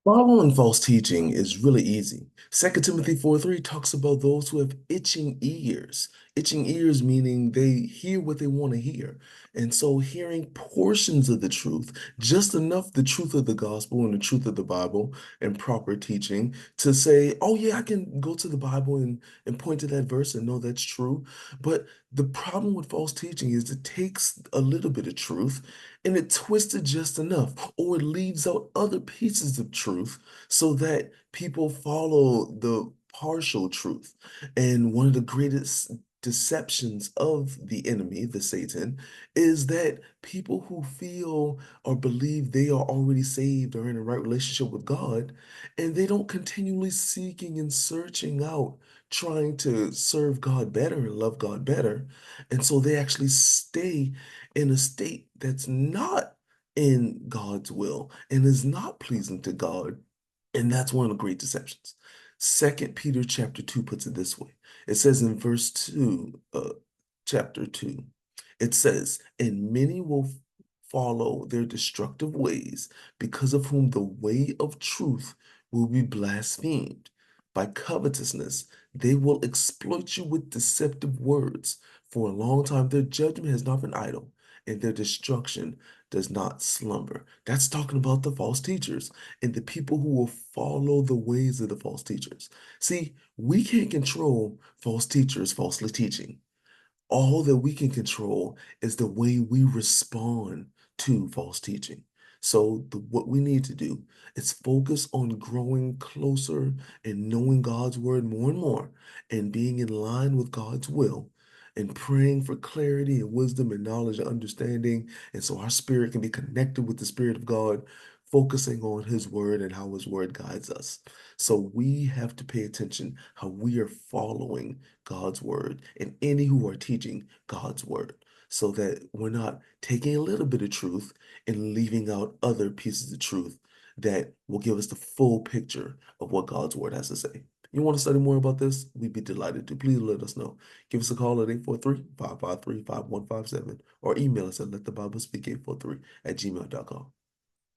Following false teaching is really easy. 2 Timothy 4:3 talks about those who have itching ears. Itching ears meaning they hear what they want to hear. And so hearing portions of the truth, just enough the truth of the gospel and the truth of the Bible and proper teaching to say, oh yeah, I can go to the Bible and point to that verse and know that's true. But the problem with false teaching is it takes a little bit of truth and it twists it just enough, or it leaves out other pieces of truth so that people follow the partial truth. And one of the greatest deceptions of the enemy, the Satan, is that people who feel or believe they are already saved or in a right relationship with God, and they don't continually seeking and searching out, trying to serve God better and love God better. And so they actually stay in a state that's not in God's will and is not pleasing to God. And that's one of the great deceptions. Second Peter chapter 2 puts it this way. It says in verse 2, chapter 2, it says, and many will follow their destructive ways, because of whom the way of truth will be blasphemed. By covetousness, they will exploit you with deceptive words. For a long time, their judgment has not been idle, and their destruction does not slumber. That's talking about the false teachers and the people who will follow the ways of the false teachers. See, we can't control false teachers falsely teaching. All that we can control is the way we respond to false teaching. So what we need to do is focus on growing closer and knowing God's word more and more and being in line with God's will and praying for clarity and wisdom and knowledge and understanding. And so our spirit can be connected with the Spirit of God, focusing on His word and how His word guides us. So we have to pay attention how we are following God's word and any who are teaching God's word so that we're not taking a little bit of truth and leaving out other pieces of truth that will give us the full picture of what God's word has to say. You want to study more about this? We'd be delighted to. Please let us know. Give us a call at 843-553-5157 or email us at letthebiblespeak843 at gmail.com.